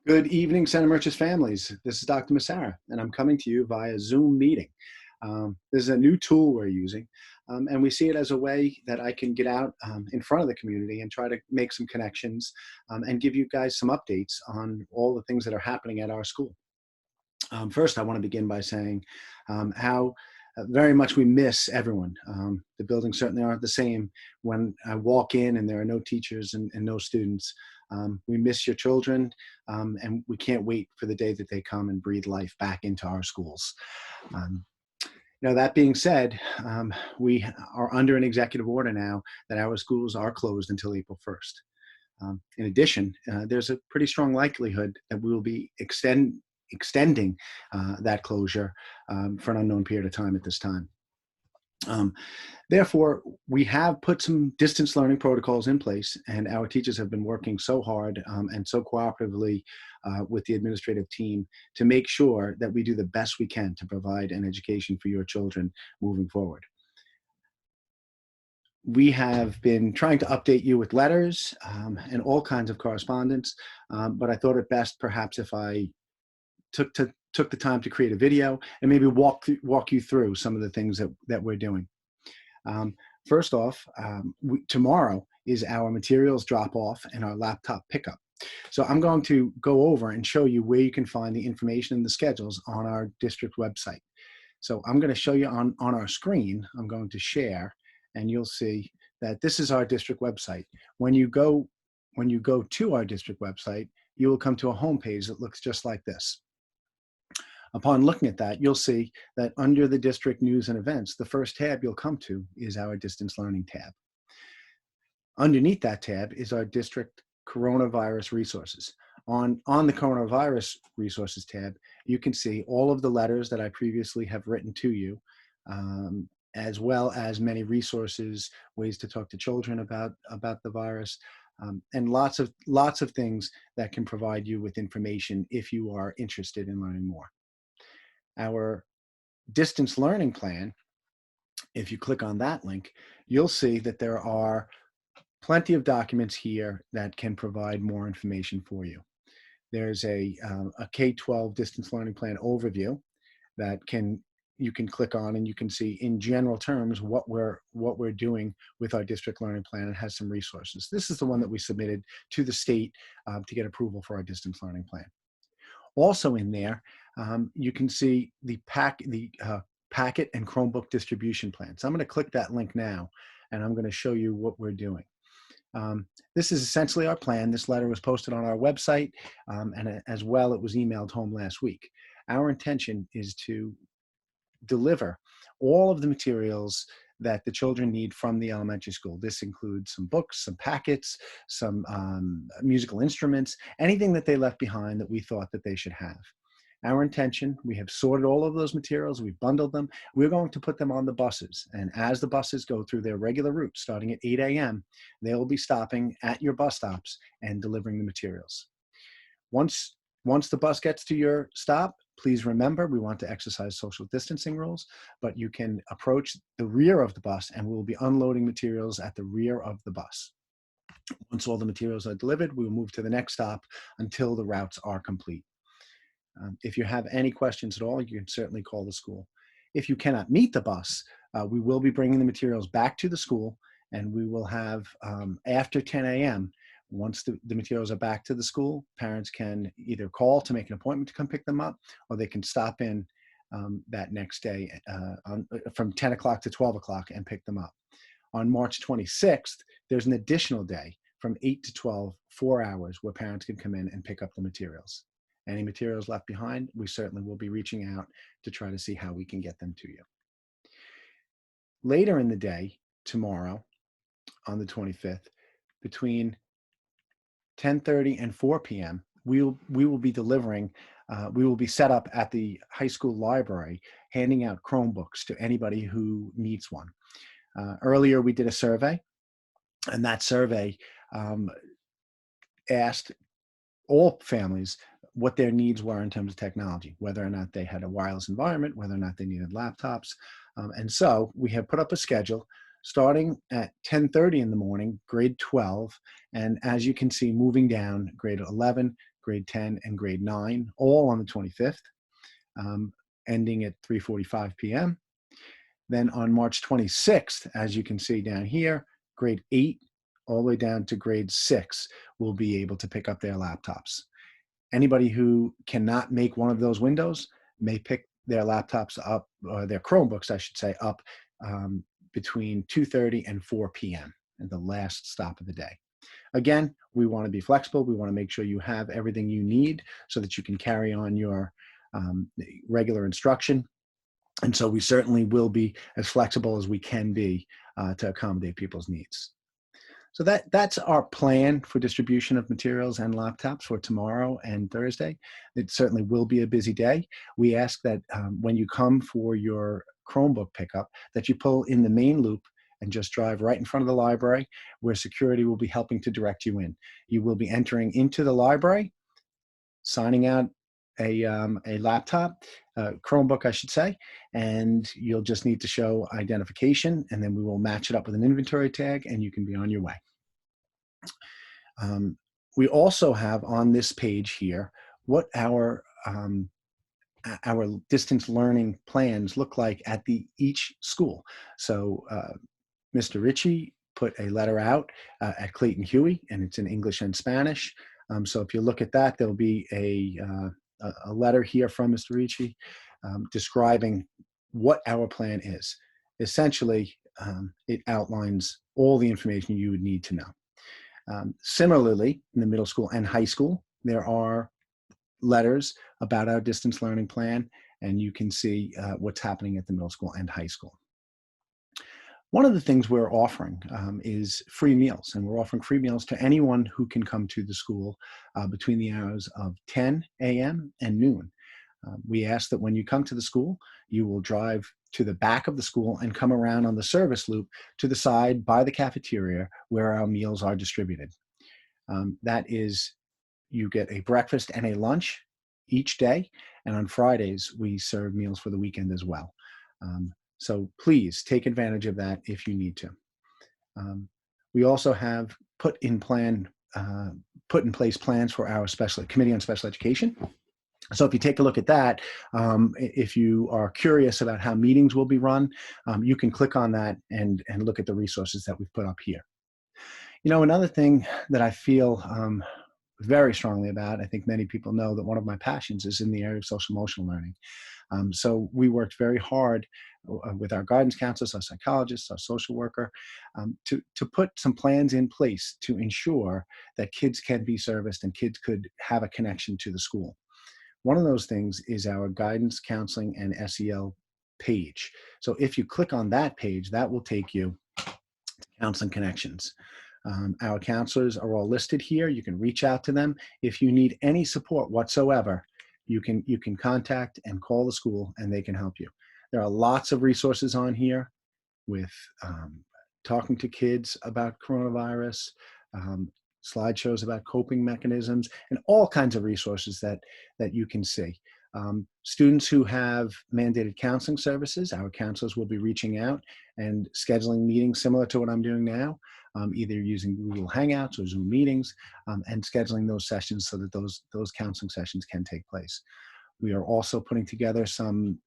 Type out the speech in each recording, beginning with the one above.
Good evening, Center Merchants families. This is Dr. Masera, and I'm coming to you via Zoom meeting. This is a new tool we're using, and we see it as a way that I can get out in front of the community and try to make some connections and give you guys some updates on all the things that are happening at our school. First, I want to begin by saying how very much we miss everyone. The buildings certainly aren't the same when I walk in and there are no teachers and no students. We miss your children, and we can't wait for the day that they come and breathe life back into our schools. Um, that being said, we are under an executive order now that our schools are closed until April 1st. In addition, there's a pretty strong likelihood that we will be extending that closure for an unknown period of time at this time. Therefore, we have put some distance learning protocols in place, and our teachers have been working so hard and so cooperatively with the administrative team to make sure that we do the best we can to provide an education for your children moving forward. We have been trying to update you with letters and all kinds of correspondence, but I thought it best perhaps if I took the time to create a video and maybe walk you through some of the things that we're doing. First off, tomorrow is our materials drop off and our laptop pickup. So I'm going to go over and show you where you can find the information and the schedules on our district website. So I'm going to show you on our screen. I'm going to share, and you'll see that this is our district website. When you go to our district website, you will come to a home page that looks just like this. Upon looking at that, you'll see that under the district news and events, the first tab you'll come to is our distance learning tab. Underneath that tab is our district coronavirus resources. On the coronavirus resources tab, you can see all of the letters that I previously have written to you, as well as many resources, ways to talk to children about the virus, and lots of things that can provide you with information if you are interested in learning more. Our distance learning plan, if you click on that link, you'll see that there are plenty of documents here that can provide more information for you. There's a K-12 distance learning plan overview that you can click on, and you can see in general terms what we're doing with our district learning plan. It has some resources. This is the one that we submitted to the state to get approval for our distance learning plan. Also in there, you can see the packet and Chromebook distribution plan. So I'm going to click that link now, and I'm going to show you what we're doing. This is essentially our plan. This letter was posted on our website, and as well, it was emailed home last week. Our intention is to deliver all of the materials that the children need from the elementary school. This includes some books, some packets, some musical instruments, anything that they left behind that we thought that they should have. Our intention, we have sorted all of those materials, we've bundled them, we're going to put them on the buses. And as the buses go through their regular route, starting at 8 a.m., they will be stopping at your bus stops and delivering the materials. Once the bus gets to your stop, please remember, we want to exercise social distancing rules, but you can approach the rear of the bus and we'll be unloading materials at the rear of the bus. Once all the materials are delivered, we will move to the next stop until the routes are complete. If you have any questions at all, you can certainly call the school. If you cannot meet the bus, we will be bringing the materials back to the school, and we will have, after 10 a.m., once the materials are back to the school, parents can either call to make an appointment to come pick them up, or they can stop in that next day from 10 o'clock to 12 o'clock and pick them up. On March 26th, there's an additional day from 8 to 12, 4 hours, where parents can come in and pick up the materials. Any materials left behind, we certainly will be reaching out to try to see how we can get them to you. Later in the day, tomorrow, on the 25th, between 10:30 and 4 p.m., we will be delivering, we will be set up at the high school library, handing out Chromebooks to anybody who needs one. Earlier, we did a survey, and that survey asked all families what their needs were in terms of technology, whether or not they had a wireless environment, whether or not they needed laptops. And so we have put up a schedule starting at 10:30 in the morning, grade 12, and as you can see, moving down, grade 11, grade 10, and grade 9, all on the 25th, ending at 3:45 p.m. Then on March 26th, as you can see down here, grade 8 all the way down to grade 6 will be able to pick up their laptops. Anybody who cannot make one of those windows may pick their laptops up, or their Chromebooks, I should say, up between 2:30 and 4 p.m. at the last stop of the day. Again, we want to be flexible. We want to make sure you have everything you need so that you can carry on your regular instruction. And so we certainly will be as flexible as we can be to accommodate people's needs. So that's our plan for distribution of materials and laptops for tomorrow and Thursday. It certainly will be a busy day. We ask that when you come for your Chromebook pickup, that you pull in the main loop and just drive right in front of the library, where security will be helping to direct you in. You will be entering into the library, signing out a laptop, Chromebook, I should say, and you'll just need to show identification, and then we will match it up with an inventory tag, and you can be on your way. We also have on this page here what our distance learning plans look like at each school. So Mr. Ritchie put a letter out at Clayton Huey, and it's in English and Spanish. So if you look at that, there'll be a letter here from Mr. Ritchie describing what our plan is. Essentially, it outlines all the information you would need to know. Similarly, in the middle school and high school, there are letters about our distance learning plan, and you can see what's happening at the middle school and high school. One of the things we're offering is free meals, and we're offering free meals to anyone who can come to the school between the hours of 10 a.m. and noon. We ask that when you come to the school, you will drive to the back of the school and come around on the service loop to the side by the cafeteria where our meals are distributed. That is, you get a breakfast and a lunch each day, and on Fridays we serve meals for the weekend as well. So please take advantage of that if you need to. We also have put in place plans for our Committee on Special Education. So if you take a look at that, if you are curious about how meetings will be run, you can click on that and look at the resources that we've put up here. You know, another thing that I feel very strongly about, I think many people know that one of my passions is in the area of social emotional learning. So we worked very hard with our guidance counselors, our psychologists, our social worker, to put some plans in place to ensure that kids can be serviced and kids could have a connection to the school. One of those things is our guidance, counseling, and SEL page. So if you click on that page, that will take you to Counseling Connections. Our counselors are all listed here. You can reach out to them. If you need any support whatsoever, you can contact and call the school, and they can help you. There are lots of resources on here with talking to kids about coronavirus, slideshows about coping mechanisms, and all kinds of resources that you can see. Students who have mandated counseling services, our counselors will be reaching out and scheduling meetings similar to what I'm doing now, either using Google Hangouts or Zoom meetings, and scheduling those sessions so that those counseling sessions can take place. We are also putting together some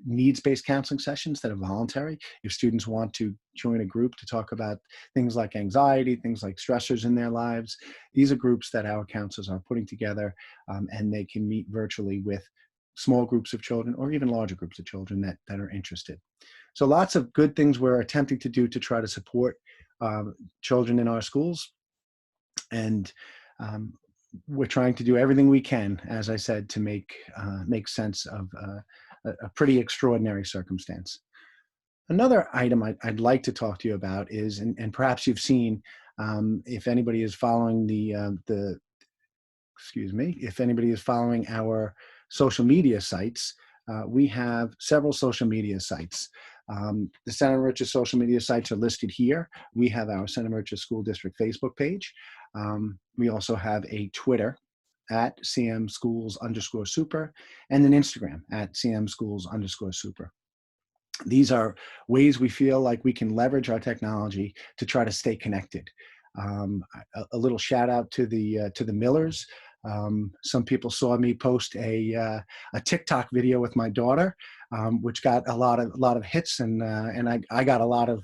needs-based counseling sessions that are voluntary. If students want to join a group to talk about things like anxiety, things like stressors in their lives, these are groups that our counselors are putting together, and they can meet virtually with small groups of children or even larger groups of children that are interested. So lots of good things we're attempting to do to try to support children in our schools. And we're trying to do everything we can, as I said, to make sense of a pretty extraordinary circumstance. Another item I'd like to talk to you about is, and perhaps you've seen, if anybody is following if anybody is following our social media sites, we have several social media sites. The Santa Maria social media sites are listed here. We have our Santa Maria School District Facebook page. We also have a Twitter at cmschools_super, and an Instagram at cmschools_super. These are ways we feel like we can leverage our technology to try to stay connected. A little shout out to the Millers. Some people saw me post a TikTok video with my daughter, which got a lot of hits, and I got a lot of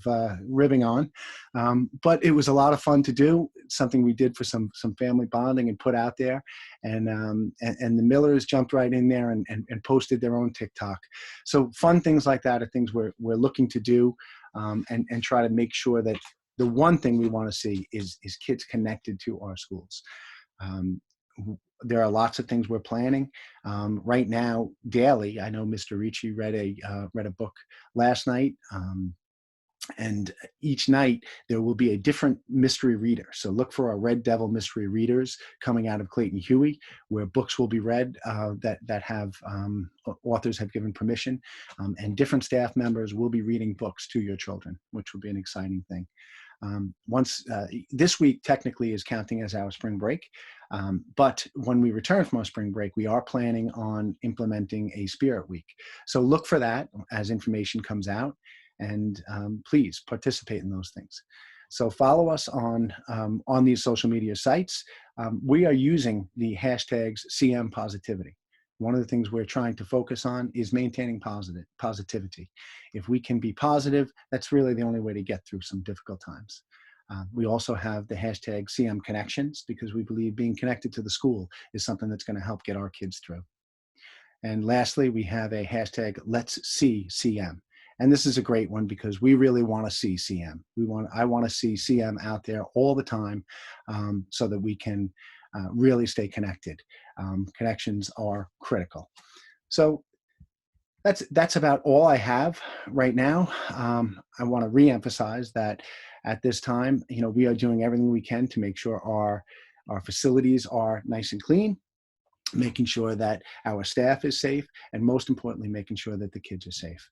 ribbing on. But it was a lot of fun to do. It's something we did for some family bonding and put out there. And the Millers jumped right in there and posted their own TikTok. So fun things like that are things we're looking to do, and try to make sure that the one thing we want to see is kids connected to our schools. There are lots of things we're planning right now daily. I know Mr. Ricci read a book last night, and each night there will be a different mystery reader. So look for our Red Devil mystery readers coming out of Clayton Huey, where books will be read that have authors have given permission, and different staff members will be reading books to your children, which will be an exciting thing. This week technically is counting as our spring break, but when we return from our spring break, we are planning on implementing a Spirit Week. So look for that as information comes out, and please participate in those things. So follow us on these social media sites. We are using the hashtags CM Positivity. One of the things we're trying to focus on is maintaining positivity. If we can be positive, that's really the only way to get through some difficult times. We also have the hashtag CM Connections, because we believe being connected to the school is something that's going to help get our kids through. And lastly, we have a hashtag Let's See CM. And this is a great one because we really want to see CM. I want to see CM out there all the time, so that we can really stay connected. Connections are critical. So that's about all I have right now. I want to reemphasize that at this time, we are doing everything we can to make sure our facilities are nice and clean, making sure that our staff is safe, and most importantly, making sure that the kids are safe.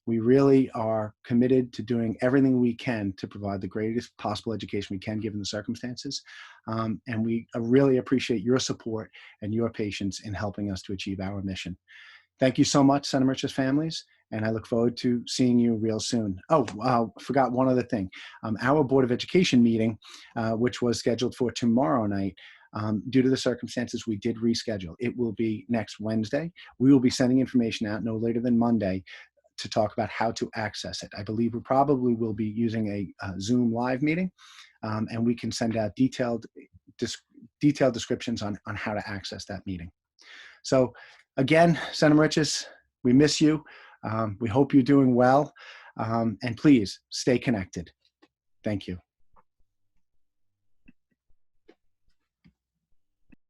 We really are committed to doing everything we can to provide the greatest possible education we can given the circumstances. And we really appreciate your support and your patience in helping us to achieve our mission. Thank you so much, Santa Maria families, and I look forward to seeing you real soon. Oh, forgot one other thing. Our Board of Education meeting, which was scheduled for tomorrow night, due to the circumstances, we did reschedule. It will be next Wednesday. We will be sending information out no later than Monday to talk about how to access it. I believe we probably will be using a Zoom live meeting, and we can send out detailed descriptions on how to access that meeting. So again, Santa Marichis, we miss you. We hope you're doing well, and please stay connected. Thank you.